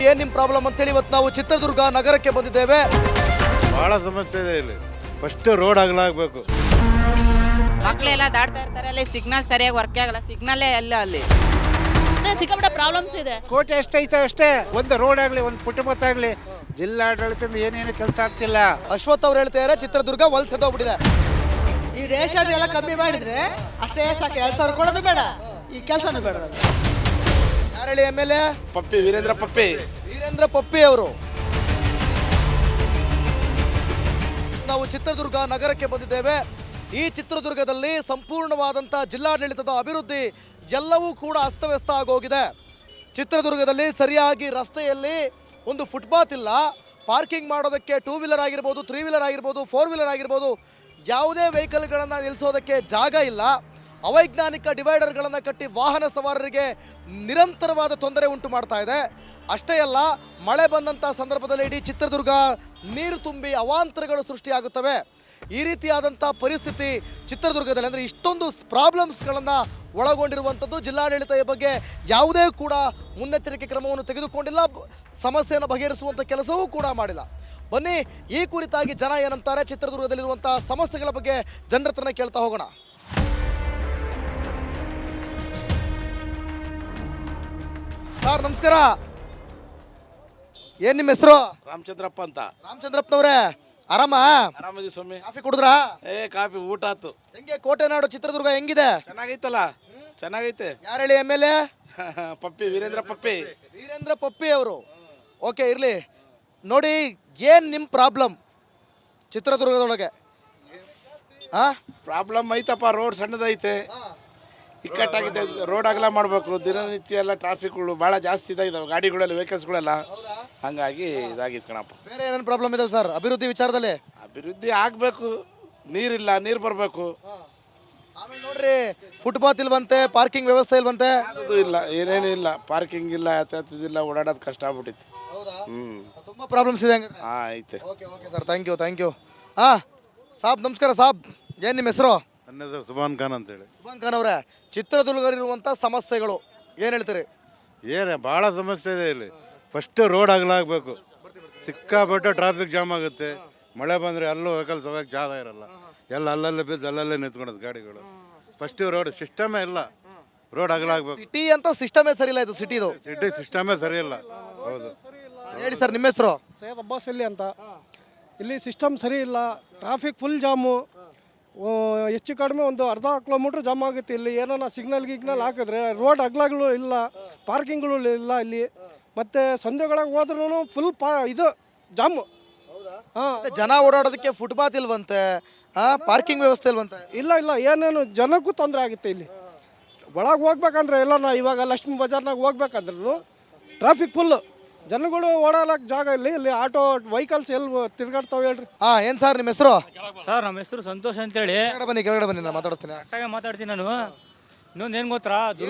ಏನ್ ನಿಮ್ ಪ್ರಾಬ್ಲಮ್ ಅಂತೇಳಿ ಇವತ್ತು ನಾವು ಚಿತ್ರದುರ್ಗ ನಗರಕ್ಕೆ ಬಂದಿದ್ದೇವೆ. ಬಹಳ ಸಮಸ್ಯೆ ಇದೆ ಇಲ್ಲಿ. ಫಸ್ಟ್ ರೋಡ್ ಅಗಲಾಗಬೇಕು. ಮಕ್ಕಳೆಲ್ಲ ದಾಟ್ತಾ ಇರ್ತಾರೆ, ಅಲ್ಲಿ ಸಿಗ್ನಲ್ ಸರಿಯಾಗಿ ವರ್ಕ್ ಆಗಲ್ಲ, ಸಿಗ್ನಲ್ಲೇ ಎಲ್ಲ ಅಲ್ಲಿ ಸಿಕ್ಕಾಪಟ್ಟೆ ಪ್ರಾಬ್ಲಮ್ಸ್ ಇದೆ. ಕೋಟೆ ಎಷ್ಟೈತೆ ಅಷ್ಟೇ, ಒಂದು ರೋಡ್ ಆಗಲಿ ಒಂದು ಪುಟ್ಟಮುತ್ತ ಆಗಲಿ ಜಿಲ್ಲಾಡಳಿತದಿಂದ ಏನೇನು ಕೆಲಸ ಆಗ್ತಿಲ್ಲ. ಅಶ್ವಥ್ ಅವ್ರು ಹೇಳ್ತಾರೆ ಚಿತ್ರದುರ್ಗ ವಲಸೆದೋಗ್ಬಿಟ್ಟಿದೆ. ಈ ರೇಷನ್ ಎಲ್ಲ ಕಮ್ಮಿ ಮಾಡಿದ್ರೆ ಅಷ್ಟೇ ಸಾಕು, 2,000 ಕೊಡೋದು ಬೇಡ, ಈ ಕೆಲಸನೂ ಬೇಡ. ಯಾರು ಹೇಳಿ MLA? ಪಪ್ಪಿ ವೀರೇಂದ್ರ ಪಪ್ಪಿ. ವೀರೇಂದ್ರ ಪಪ್ಪಿ ಅವರು. ನಾವು ಚಿತ್ರದುರ್ಗ ನಗರಕ್ಕೆ ಬಂದಿದ್ದೇವೆ. ಈ ಚಿತ್ರದುರ್ಗದಲ್ಲಿ ಸಂಪೂರ್ಣವಾದಂಥ ಜಿಲ್ಲಾಡಳಿತದ ಅಭಿವೃದ್ಧಿ ಎಲ್ಲವೂ ಕೂಡ ಅಸ್ತವ್ಯಸ್ತ ಆಗೋಗಿದೆ. ಚಿತ್ರದುರ್ಗದಲ್ಲಿ ಸರಿಯಾಗಿ ರಸ್ತೆಯಲ್ಲಿ ಒಂದು ಫುಟ್ಪಾತ್ ಇಲ್ಲ, ಪಾರ್ಕಿಂಗ್ ಮಾಡೋದಕ್ಕೆ 2 ವೀಲರ್ ಆಗಿರ್ಬೋದು, 3 ವೀಲರ್ ಆಗಿರ್ಬೋದು, 4 ವೀಲರ್ ಆಗಿರ್ಬೋದು, ಯಾವುದೇ ವೆಹಿಕಲ್ಗಳನ್ನು ನಿಲ್ಲಿಸೋದಕ್ಕೆ ಜಾಗ ಇಲ್ಲ. ಅವೈಜ್ಞಾನಿಕ ಡಿವೈಡರ್ಗಳನ್ನು ಕಟ್ಟಿ ವಾಹನ ಸವಾರರಿಗೆ ನಿರಂತರವಾದ ತೊಂದರೆ ಉಂಟು ಮಾಡ್ತಾ ಇದೆ. ಅಷ್ಟೇ ಅಲ್ಲ, ಮಳೆ ಬಂದಂಥ ಸಂದರ್ಭದಲ್ಲಿ ಇಡೀ ಚಿತ್ರದುರ್ಗ ನೀರು ತುಂಬಿ ಅವಾಂತರಗಳು ಸೃಷ್ಟಿಯಾಗುತ್ತವೆ. ಈ ರೀತಿಯಾದಂಥ ಪರಿಸ್ಥಿತಿ ಚಿತ್ರದುರ್ಗದಲ್ಲಿ, ಅಂದರೆ ಇಷ್ಟೊಂದು ಪ್ರಾಬ್ಲಮ್ಸ್ಗಳನ್ನು ಒಳಗೊಂಡಿರುವಂಥದ್ದು. ಜಿಲ್ಲಾಡಳಿತ ಈ ಬಗ್ಗೆ ಯಾವುದೇ ಕೂಡ ಮುನ್ನೆಚ್ಚರಿಕೆ ಕ್ರಮವನ್ನು ತೆಗೆದುಕೊಂಡಿಲ್ಲ, ಸಮಸ್ಯೆಯನ್ನು ಬಗೆಹರಿಸುವಂಥ ಕೆಲಸವೂ ಕೂಡ ಮಾಡಿಲ್ಲ. ಬನ್ನಿ ಈ ಕುರಿತಾಗಿ ಜನ ಏನಂತಾರೆ, ಚಿತ್ರದುರ್ಗದಲ್ಲಿರುವಂಥ ಸಮಸ್ಯೆಗಳ ಬಗ್ಗೆ ಜನರ ಹತ್ರನೇ ಕೇಳ್ತಾ ಹೋಗೋಣ. ಸರ್ ನಮಸ್ಕಾರ, ಏನ್ ನಿಮ್ಮ ಹೆಸರು? ರಾಮಚಂದ್ರಪ್ಪ ಅಂತ. ರಾಮಚಂದ್ರಪ್ಪನವ್ರೆ, ಆರಾಮ? ಆರಾಮದಿ ಸ್ವಾಮಿ. ಕಾಫಿ ಕುಡಿದ್ರಾ? ಕಾಫಿ ಊಟ ಆತು. ಹೆಂಗೆ ಕೋಟೆನಾಡು ಚಿತ್ರದುರ್ಗ ಹೆಂಗಿದೆ? ಚೆನ್ನಾಗೈತಲ್ಲ, ಚೆನ್ನಾಗೈತೆ. ಯಾರು ಹೇಳಿ MLA? ಪಪ್ಪಿ ವೀರೇಂದ್ರ ಪಪ್ಪಿ. ವೀರೇಂದ್ರ ಪಪ್ಪಿ ಅವರು. ಓಕೆ, ಇರಲಿ. ನೋಡಿ, ಏನು ನಿಮ್ಮ ಪ್ರಾಬ್ಲಮ್ ಚಿತ್ರದುರ್ಗದೊಳಗೆ? ಪ್ರಾಬ್ಲಮ್ ಐತಪ್ಪ, ರೋಡ್ ಸಣ್ಣದೈತೆ, ಇಕ್ಕಟ್ಟಾಗಿದೆ. ರೋಡ್ ಅಗಲ ಮಾಡಬೇಕು. ದಿನನಿತ್ಯ ಎಲ್ಲ ಟ್ರಾಫಿಕ್ಗಳು ಭಾಳ ಜಾಸ್ತಿ ಇದಾಗಿದ್ದಾವೆ, ಗಾಡಿಗಳೆಲ್ಲ ವೆಹಿಕಲ್ಸ್ಗಳೆಲ್ಲ. ಹಂಗಾಗಿ ಇದಾಗಿತ್ತು ಕಣಪ್ಪ. ಬೇರೆ ಏನೇನು ಪ್ರಾಬ್ಲಮ್ ಇದಾವೆ ಸರ್ ಅಭಿವೃದ್ಧಿ ವಿಚಾರದಲ್ಲಿ? ಅಭಿವೃದ್ಧಿ ಆಗಬೇಕು, ನೀರಿಲ್ಲ, ನೀರು ಬರಬೇಕು. ಆಮೇಲೆ ನೋಡ್ರಿ, ಫುಟ್ಪಾತ್ ಇಲ್ವಂತೆ, ಪಾರ್ಕಿಂಗ್ ವ್ಯವಸ್ಥೆ ಇಲ್ವಂತೆ. ಅದು ಇಲ್ಲ, ಏನೇನು ಇಲ್ಲ, ಪಾರ್ಕಿಂಗ್ ಇಲ್ಲ, ಯಾತಾತಿಲ್ಲ, ಓಡಾಡೋದು ಕಷ್ಟ ಆಗ್ಬಿಟ್ಟೈತಿ. ತುಂಬ ಪ್ರಾಬ್ಲಮ್ಸ್ ಇದೆ. ಐತೆ. Okay okay sir, thank you. ಸಾಬ್ ನಮಸ್ಕಾರ. ಸಾಬ್, ಏನು ನಿಮ್ಮ ಹೆಸರು? ನನ್ನ ಹೆಸರು ಸುಭಾನ್ ಖಾನ್ ಅಂತೇಳಿ. ಸುಭಾನ್ ಖಾನ್ ಅವರೇ, ಚಿತ್ರದುರ್ಗದಲ್ಲಿರುವಂಥ ಸಮಸ್ಯೆಗಳು ಏನು ಹೇಳ್ತೀರಿ? ಭಾಳ ಸಮಸ್ಯೆ ಇದೆ ಇಲ್ಲಿ. ಫಸ್ಟ್ ರೋಡ್ ಅಗಲಾಗಬೇಕು. ಸಿಕ್ಕಾಪಟ್ಟೆ ಟ್ರಾಫಿಕ್ ಜಾಮ್ ಆಗುತ್ತೆ. ಮಳೆ ಬಂದರೆ ಅಲ್ಲೂ ವೆಹಿಕಲ್ಸ್ ಹೋಗಕ್ಕೆ ಜಾಗ ಇರಲ್ಲ, ಎಲ್ಲ ಅಲ್ಲಲ್ಲೇ ಬಿದ್ದು ಅಲ್ಲಲ್ಲೇ ನಿಂತ್ಕೊಳೋದು ಗಾಡಿಗಳು. ಫಸ್ಟ್ ರೋಡ್ ಸಿಸ್ಟಮೇ ಇಲ್ಲ, ರೋಡ್ ಅಗಲಾಗಬೇಕು. ಸಿಟಿ ಅಂತ ಸಿಸ್ಟಮೇ ಸರಿ ಇಲ್ಲ, ಇದು ಸಿಟಿದು ಸಿಟಿ ಸಿಸ್ಟಮೇ ಸರಿ ಇಲ್ಲ. ಹೌದು. ಹೇಳಿ ಸರ್, ನಿಮ್ಮ ಹೆಸರು? ಸೈಯದ್ ಅಬ್ಬಾಸ್ ಅಲ್ಲಿ ಅಂತ. ಇಲ್ಲಿ ಸಿಸ್ಟಮ್ ಸರಿ ಇಲ್ಲ, ಟ್ರಾಫಿಕ್ ಫುಲ್ ಜಾಮು. ಹೆಚ್ಚು ಕಡಿಮೆ ಒಂದು ಅರ್ಧ ಕಿಲೋಮೀಟ್ರ್ ಜಾಮ್ ಆಗುತ್ತೆ. ಇಲ್ಲಿ ಏನಾನ ಸಿಗ್ನಲ್ ಹಾಕಿದ್ರೆ ರೋಡ್ ಅಗಲಗಳು ಇಲ್ಲ, ಪಾರ್ಕಿಂಗ್ಗಳು ಇಲ್ಲ ಇಲ್ಲಿ. ಮತ್ತು ಸಂಧಿಗಳಿಗೆ ಹೋದ್ರೂ ಫುಲ್ ಇದು ಜಾಮು. ಜನ ಓಡಾಡೋದಕ್ಕೆ ಫುಟ್ಪಾತ್ ಇಲ್ವಂತೆ, ಪಾರ್ಕಿಂಗ್ ವ್ಯವಸ್ಥೆ ಇಲ್ವಂತೆ. ಇಲ್ಲ, ಏನೇನು ಜನಕ್ಕೂ ತೊಂದರೆ ಆಗುತ್ತೆ ಇಲ್ಲಿ. ಒಳಗೆ ಹೋಗ್ಬೇಕಂದ್ರೆ ಎಲ್ಲ ಇವಾಗ ಲಕ್ಷ್ಮೀ ಬಜಾರ್ನಾಗ ಹೋಗ್ಬೇಕಂದ್ರೂ ಟ್ರಾಫಿಕ್ ಫುಲ್ಲು, ಜನಗಳು ಓಡಾಡಕ್ಕೆ ಜಾಗ ಇಲ್ಲ. ಇಲ್ಲಿ ಆಟೋ ವೆಹಿಕಲ್ಸ್ ಎಲ್ಲಿ ತಿರ್ಗಾಡ್ತಾವೆ ಹೇಳ್ರಿ. ಏನು ಸರ್ ನಿಮ್ಮ ಹೆಸರು? ಸರ್ ನಮ್ಮ ಹೆಸರು ಸಂತೋಷ್ ಅಂತೇಳಿ. ಕೆಳಗಡೆ ಬನ್ನಿ, ನಾನು ಮಾತಾಡ್ತೀನಿ. ಕರೆಕ್ಟಾಗಿ ಮಾತಾಡ್ತೀನಿ ನಾನು. ಇನ್ನೊಂದು ಏನು ಗೊತ್ತಾ,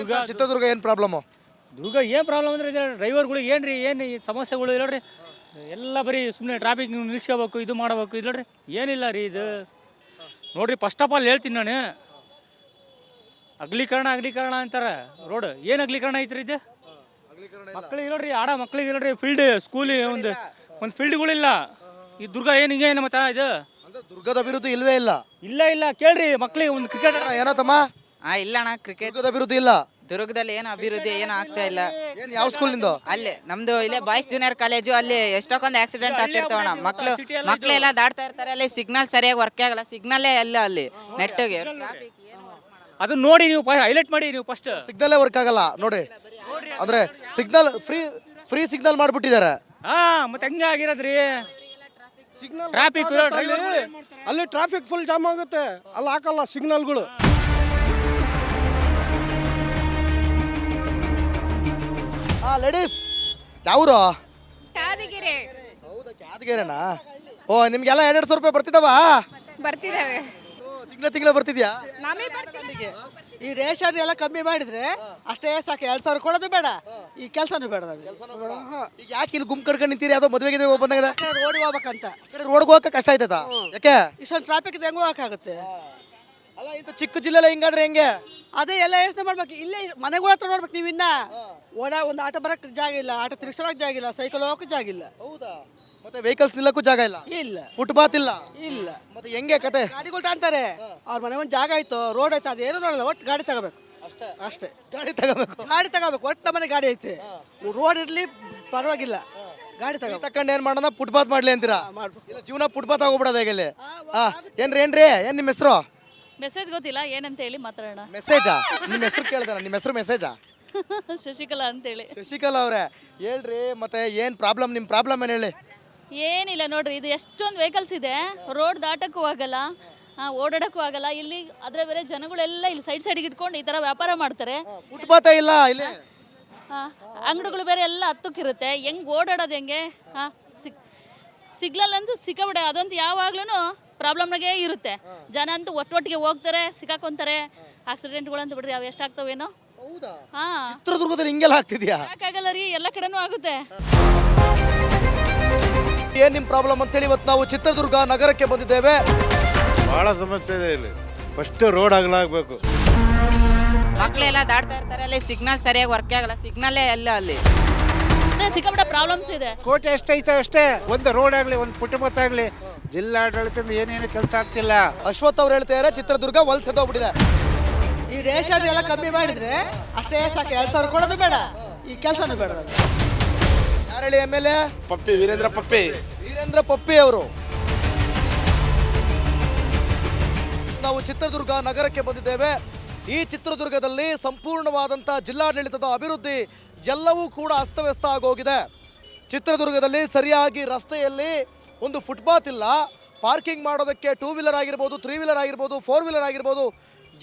ಚಿತ್ರದುರ್ಗ ಏನು ಪ್ರಾಬ್ಲಮ್ಮು? ಏನು ಪ್ರಾಬ್ಲಮ್ ಅಂದರೆ ಡ್ರೈವರ್ಗಳಿಗೆ ಏನು ಈ ಸಮಸ್ಯೆಗಳು ಇಲ್ಲರಿ. ಎಲ್ಲ ಬರೀ ಸುಮ್ಮನೆ ಟ್ರಾಫಿಕ್ ನಿಲ್ಲಿಸ್ಕೋಬೇಕು, ಇದು ಮಾಡಬೇಕು, ಇಲ್ಲರಿ ಏನಿಲ್ಲ ರೀ. ಇದು ನೋಡ್ರಿ, ಫಸ್ಟ್ ಆಫ್ ಆಲ್ ಹೇಳ್ತೀನಿ ನಾನು, ಅಗಲೀಕರಣ ಅಂತಾರೆ. ರೋಡ್ ಏನು ಅಗಲೀಕರಣ ಐತ್ರಿ ಇದು? ಮಕ್ಳಿಗೆ ನೋಡ್ರಿ, ಮಕ್ಳಿಗೆ ನೋಡ್ರಿ, ಫೀಲ್ಡ್ ಸ್ಕೂಲ್ ಒಂದು ಫೀಲ್ಡ್ಗಳಿಲ್ಲ. ಈ ದುರ್ಗ ಏನು ಹಿಂಗೆ ಮತ್ತೆ ಇದು ದುರ್ಗದ ಅಭಿವೃದ್ಧಿ ಇಲ್ವೇ ಇಲ್ಲ. ಇಲ್ಲ ಕೇಳ್ರಿ, ಮಕ್ಳಿಗೆ ಒಂದು ಕ್ರಿಕೆಟ್ ಏನೋ ತಮ್ಮ ಇಲ್ಲ ಅಣ್ಣ, ಕ್ರಿಕೆಟ್ ದುರ್ಗದ ಅಭಿವೃದ್ಧಿ ಇಲ್ಲ. ದುರ್ಗದಲ್ಲಿ ಏನು ಅಭಿವೃದ್ಧಿ ಏನು ಆಗ್ತಾ ಇಲ್ಲ. ಏನು ಯಾವ ಸ್ಕೂಲಿಂದ? ಅಲ್ಲಿ ನಮ್ದು ಇಲ್ಲೇ ಬಾಯ್ಸ್ ಜೂನಿಯರ್ ಕಾಲೇಜು, ಅಲ್ಲಿ ಎಷ್ಟೊಂದು ಆಕ್ಸಿಡೆಂಟ್ ಆಗ್ತಿರ್ತಾವಣ್ಣ. ಮಕ್ಕಳೆಲ್ಲ ದಾಟ್ತಾ ಇರ್ತಾರೆ, ಅಲ್ಲಿ ಸಿಗ್ನಲ್ ಸರಿಯಾಗಿ ವರ್ಕ್ ಆಗಲ್ಲ, ಸಿಗ್ನಲ್ಲೇ ಎಲ್ಲ ಅಲ್ಲಿ ನೆಟ್ಟಿಗೆ. ಅದನ್ನ ನೋಡಿ ನೀವು ಹೈಲೈಟ್ ಮಾಡಿ. ನೀವು ಫಸ್ಟ್ ಸಿಗ್ನಲ್ಲೇ ವರ್ಕ್ ಆಗಲ್ಲ ನೋಡಿ, ಅಂದ್ರೆ ಸಿಗ್ನಲ್ ಫ್ರೀ ಸಿಗ್ನಲ್ ಮಾಡ್ಬಿಟ್ಟಿದ್ದಾರೆ. ಮತ್ತೆ ಹೆಂಗೆ ಆಗಿರೋದ್ರಿ ಸಿಗ್ನಲ್ ಟ್ರಾಫಿಕ್? ಅಲ್ಲಿ ಟ್ರಾಫಿಕ್ ಫುಲ್ ಜಾಮ್ ಆಗುತ್ತೆ, ಅಲ್ಲಿ ಹಾಕಲ್ಲ ಸಿಗ್ನಲ್ಗಳು. ಲೇಡೀಸ್, ಯಾವ್ರು? ಯಾದಗಿರಿ. ಹೌದಾ, ಯಾದಗಿರಿನಾ? ಓ, ನಿಮ್ಗೆಲ್ಲ 200 ರೂಪಾಯಿ ಬರ್ತಿದಾವ? ಬರ್ತಿದಾವೆ, ತಿಂಗಳ ಬರ್ತಿದ್ಯಾ? ಈ ರೇಷನ್ ಎಲ್ಲ ಕಮ್ಮಿ ಮಾಡಿದ್ರೆ ಅಷ್ಟೇ ಸಾಕು, 2,000 ಕೊಡೋದು ಬೇಡ, ಈ ಕೆಲಸನೂ ಬೇಡ. ಈಗ ಯಾಕೆ ಇಲ್ಲಿ ಗುಂಪು ಕಡ್ಕೊಂಡು ನಿಂತೀರಿ? ಯಾವುದೋ ಮದುವೆಗೆ ಹೋಗಿ ಬಂದಾಗ ರೋಡಿಗೆ ಹೋಗ್ಬೇಕಂತ. ರೋಡ್ಗೆ ಹೋಗಕ್ಕೆ ಕಷ್ಟ ಆಯ್ತದ? ಯಾಕೆ? ಇಷ್ಟೊಂದು ಟ್ರಾಫಿಕ್ ಇದೆ, ಹೆಂಗೂ ಹೋಗಕ್ಕಾಗುತ್ತೆ? ಅಲ್ಲ, ಇಂಥ ಚಿಕ್ಕ ಜಿಲ್ಲೆಲ್ಲ ಹಿಂಗಾದ್ರೆ ಹೆಂಗೆ? ಅದೇ ಎಲ್ಲ ಯೋಚನೆ ಮಾಡ್ಬೇಕು. ಇಲ್ಲೇ ಮನೆಗಳ ಹತ್ರ ನೋಡ್ಬೇಕು ನೀವು. ಇನ್ನ ಒಂದು ಆಟೋ ಬರಕ್ಕೆ ಜಾಗ ಇಲ್ಲ, ಆಟೋ ತಿರ್ಗಿಸೋಕೆ ಜಾಗ ಇಲ್ಲ, ಸೈಕಲ್ ಹೋಗಕ್ಕೆ ಜಾಗ ಇಲ್ಲ. ಹೌದಾ? ಮತ್ತೆ ವೆಹಿಕಲ್ಸ್ ನಿಲ್ಲಕ್ಕೂ ಜಾಗ ಇಲ್ಲ, ಇಲ್ಲ ಫುಟ್ಪಾತ್ ಇಲ್ಲ. ಇಲ್ಲ. ಮತ್ತೆ ಹೆಂಗೆ ಕತೆ? ಗಾಡಿಗಳು ತಾಂತಾರೆ, ಅವ್ರ ಮನೆ ಒಂದು ಜಾಗ ಆಯ್ತು, ರೋಡ್ ಆಯ್ತು, ಅದೇನು ನೋಡಲ್ಲ, ಒಟ್ಟು ಗಾಡಿ ತಗೋಬೇಕು ಅಷ್ಟೇ. ಗಾಡಿ ತಗೋಬೇಕು. ಒಟ್ಟು ನಮ್ಮನೆ ಗಾಡಿ ಐತೆ, ರೋಡ್ ಇರಲಿ ಪರವಾಗಿಲ್ಲ, ಗಾಡಿ ತಕೊಂಡು ಏನ್ ಮಾಡೋಣ, ಫುಟ್ಪಾತ್ ಮಾಡ್ಲಿ ಅಂತೀರಾ? ಮಾಡ್ಬೇಕು. ಇಲ್ಲ ಜೀವನ ಫುಟ್ಪಾತ್ ಆಗೋಗ್ಬಿಡೋದು ಹೇಗೆ? ಏನ್ರಿ ಏನ್ ನಿಮ್ಮ ಹೆಸರು? ಮೆಸೇಜ್ ಗೊತ್ತಿಲ್ಲ ಏನಂತ ಹೇಳಿ ಮಾತಾಡೋಣ. ಮೆಸೇಜಾ? ನಿಮ್ಮ ಹೆಸರು ಕೇಳ್ದಾರ? ನಿಮ್ಮ ಹೆಸರು ಮೆಸೇಜಾ? ಶಶಿಕಲಾ ಅಂತೇಳಿ. ಶಶಿಕಲಾ ಅವ್ರೆ ಹೇಳ್ರಿ, ಮತ್ತೆ ಏನ್ ಪ್ರಾಬ್ಲಮ್? ನಿಮ್ ಪ್ರಾಬ್ಲಮ್ ಏನ್ ಹೇಳಿ? ಏನಿಲ್ಲ ನೋಡ್ರಿ, ಇದು ಎಷ್ಟೊಂದು ವೆಹಿಕಲ್ಸ್ ಇದೆ, ರೋಡ್ ದಾಟಕ್ಕೂ ಆಗಲ್ಲ, ಓಡಾಡಕ್ಕೂ ಆಗಲ್ಲ. ಇಲ್ಲಿ ಅದ್ರ ಬೇರೆ ಜನಗಳೆಲ್ಲ ಇಲ್ಲಿ ಸೈಡಿಗೆ ಇಟ್ಕೊಂಡು ಈ ತರ ವ್ಯಾಪಾರ ಮಾಡ್ತಾರೆ. ಫುಟ್ಪಾತೇ ಇಲ್ಲ ಇಲ್ಲಿ. ಅಂಗಡಿಗಳು ಬೇರೆ ಎಲ್ಲ ಹತ್ತಕ್ಕಿರುತ್ತೆ, ಹೆಂಗ್ ಓಡಾಡೋದು ಹೆಂಗೆ? ಸಿಗ್ನಲ್ ಅಂತೂ ಸಿಕ್ಕಾಬಿಡೆ, ಅದಂತೂ ಯಾವಾಗ್ಲೂ ಪ್ರಾಬ್ಲಮ್ನಾಗೆ ಇರುತ್ತೆ. ಜನ ಅಂತೂ ಒಟ್ಟೊಟ್ಟಿಗೆ ಹೋಗ್ತಾರೆ, ಸಿಕ್ಕಾಕೊಂತಾರೆ. ಆಕ್ಸಿಡೆಂಟ್ಗಳಂತೂ ಬಿಡ್ರಿ, ಅವು ಎಷ್ಟಾಗ್ತವೇನೋ. ಹಾ, ಚಿತ್ರದುರ್ಗದಲ್ಲಿ ಹಿಂಗೆಲ್ಲ ಆಗ್ತಿದ್ಯಾ? ಯಾಕಾಗಲ್ಲ ರೀ, ಎಲ್ಲ ಕಡೆನೂ ಆಗುತ್ತೆ. ಏನ್ ನಿಮ್ ಪ್ರಾಬ್ಲಮ್ ಅಂತೇಳಿ ಇವತ್ತು ನಾವು ಚಿತ್ರದುರ್ಗ ನಗರಕ್ಕೆ ಬಂದಿದ್ದೇವೆ. ಭಾಳ ಸಮಸ್ಯೆ ಇದೆ ಇಲ್ಲಿ. ಫಸ್ಟ್ ರೋಡ್ ಅಗಲಾಗಬೇಕು. ಮಕ್ಕಳೆಲ್ಲ ದಾಟ್ತಾ ಇರ್ತಾರೆ, ಅಲ್ಲಿ ಸಿಗ್ನಲ್ ಸರಿಯಾಗಿ ವರ್ಕ್ ಆಗಲ್ಲ, ಸಿಗ್ನಲ್ಲೇ ಎಲ್ಲ ಅಲ್ಲಿ ಸಿಕ್ಕಾಪಟ್ಟೆ ಪ್ರಾಬ್ಲಮ್ಸ್ ಇದೆ. ಕೋಟೆ ಎಷ್ಟೈತೆ ಅಷ್ಟೇ, ಒಂದು ರೋಡ್ ಆಗಲಿ ಒಂದು ಫುಟ್ಪಾತ್ ಆಗಲಿ ಜಿಲ್ಲಾಡಳಿತದಿಂದ ಏನೇನು ಕೆಲಸ ಆಗ್ತಿಲ್ಲ. ಅಶ್ವಥ್ ಅವ್ರು ಹೇಳ್ತಾರೆ ಚಿತ್ರದುರ್ಗ ವಲಸೆದೋಗ್ಬಿಟ್ಟಿದೆ. ಈ ರೇಷನ್ ಎಲ್ಲ ಕಮ್ಮಿ ಮಾಡಿದ್ರೆ ಅಷ್ಟೇ ಸಾಕು, 2,000 ಕೊಡೋದು ಬೇಡ, ಈ ಕೆಲಸನೂ ಬೇಡ. ಯಾರು ಹೇಳಿ? MLA ಪಪ್ಪಿ, ವೀರೇಂದ್ರ ಪಪ್ಪಿ. ವೀರೇಂದ್ರ ಪಪ್ಪಿ ಅವರು. ನಾವು ಚಿತ್ರದುರ್ಗ ನಗರಕ್ಕೆ ಬಂದಿದ್ದೇವೆ. ಈ ಚಿತ್ರದುರ್ಗದಲ್ಲಿ ಸಂಪೂರ್ಣವಾದಂಥ ಜಿಲ್ಲಾಡಳಿತದ ಅಭಿವೃದ್ಧಿ ಎಲ್ಲವೂ ಕೂಡ ಅಸ್ತವ್ಯಸ್ತ ಆಗೋಗಿದೆ. ಚಿತ್ರದುರ್ಗದಲ್ಲಿ ಸರಿಯಾಗಿ ರಸ್ತೆಯಲ್ಲಿ ಒಂದು ಫುಟ್ಪಾತ್ ಇಲ್ಲ, ಪಾರ್ಕಿಂಗ್ ಮಾಡೋದಕ್ಕೆ 2 ವೀಲರ್ ಆಗಿರ್ಬೋದು, 3 ವೀಲರ್ ಆಗಿರ್ಬೋದು, 4 ವೀಲರ್ ಆಗಿರ್ಬೋದು,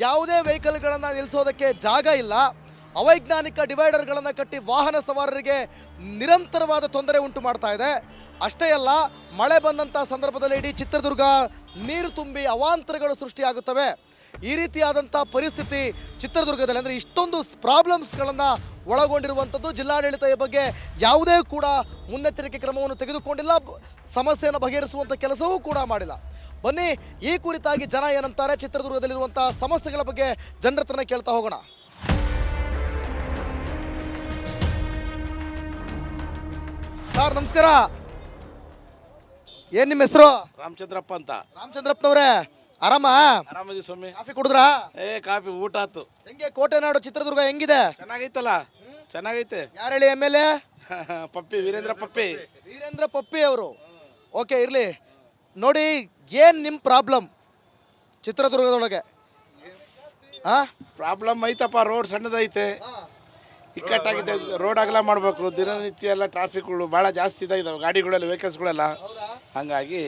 ಯಾವುದೇ ವೆಹಿಕಲ್ಗಳನ್ನು ನಿಲ್ಲಿಸೋದಕ್ಕೆ ಜಾಗ ಇಲ್ಲ. ಅವೈಜ್ಞಾನಿಕ ಡಿವೈಡರ್ಗಳನ್ನು ಕಟ್ಟಿ ವಾಹನ ಸವಾರರಿಗೆ ನಿರಂತರವಾದ ತೊಂದರೆ ಉಂಟು ಮಾಡ್ತಾ ಇದೆ. ಅಷ್ಟೇ ಅಲ್ಲ, ಮಳೆ ಬಂದಂಥ ಸಂದರ್ಭದಲ್ಲಿ ಇಡೀ ಚಿತ್ರದುರ್ಗ ನೀರು ತುಂಬಿ ಅವಾಂತರಗಳು ಸೃಷ್ಟಿಯಾಗುತ್ತವೆ. ಈ ರೀತಿಯಾದಂಥ ಪರಿಸ್ಥಿತಿ ಚಿತ್ರದುರ್ಗದಲ್ಲಿ, ಅಂದರೆ ಇಷ್ಟೊಂದು ಪ್ರಾಬ್ಲಮ್ಸ್ಗಳನ್ನು ಒಳಗೊಂಡಿರುವಂಥದ್ದು. ಜಿಲ್ಲಾಡಳಿತ ಈ ಬಗ್ಗೆ ಯಾವುದೇ ಕೂಡ ಮುನ್ನೆಚ್ಚರಿಕೆ ಕ್ರಮವನ್ನು ತೆಗೆದುಕೊಂಡಿಲ್ಲ, ಸಮಸ್ಯೆಯನ್ನು ಬಗೆಹರಿಸುವಂಥ ಕೆಲಸವೂ ಕೂಡ ಮಾಡಿಲ್ಲ. ಬನ್ನಿ ಈ ಕುರಿತಾಗಿ ಜನ ಏನಂತಾರೆ, ಚಿತ್ರದುರ್ಗದಲ್ಲಿರುವಂಥ ಸಮಸ್ಯೆಗಳ ಬಗ್ಗೆ ಜನರ ಹತ್ರನೇ ಕೇಳ್ತಾ ಹೋಗೋಣ. ಸರ್ ನಮಸ್ಕಾರ, ಏನ್ ನಿಮ್ಮ ಹೆಸರು? ರಾಮಚಂದ್ರಪ್ಪ ಅಂತ. ರಾಮಚಂದ್ರಪ್ಪನವ್ರೆ, ಆರಾಮ? ಆರಾಮದಿ ಸ್ವಾಮಿ. ಕಾಫಿ ಕುಡಿದ್ರಾ? ಕಾಫಿ ಊಟ ಆತು. ಹೆಂಗೆ ಕೋಟೆನಾಡು ಚಿತ್ರದುರ್ಗ ಹೆಂಗಿದೆ? ಚೆನ್ನಾಗೈತಲ್ಲ, ಚೆನ್ನಾಗೈತೆ. ಯಾರು ಹೇಳಿ? MLA ಪಪ್ಪಿ, ವೀರೇಂದ್ರ ಪಪ್ಪಿ. ವೀರೇಂದ್ರ ಪಪ್ಪಿ ಅವರು. ಓಕೆ, ಇರಲಿ. ನೋಡಿ, ಏನು ನಿಮ್ಮ ಪ್ರಾಬ್ಲಮ್ ಚಿತ್ರದುರ್ಗದೊಳಗೆ? ಪ್ರಾಬ್ಲಮ್ ಐತಪ್ಪ, ರೋಡ್ ಸಣ್ಣದೈತೆ, ಇಕ್ಕಟ್ಟಾಗಿದೆ. ರೋಡ್ ಅಗಲ ಮಾಡಬೇಕು. ದಿನನಿತ್ಯ ಎಲ್ಲ ಟ್ರಾಫಿಕ್ಗಳು ಭಾಳ ಜಾಸ್ತಿ ಇದಾಗಿದ್ದಾವೆ, ಗಾಡಿಗಳೆಲ್ಲ, ವೆಹಿಕಲ್ಸ್ಗಳೆಲ್ಲ. ಹಾಗಾಗಿ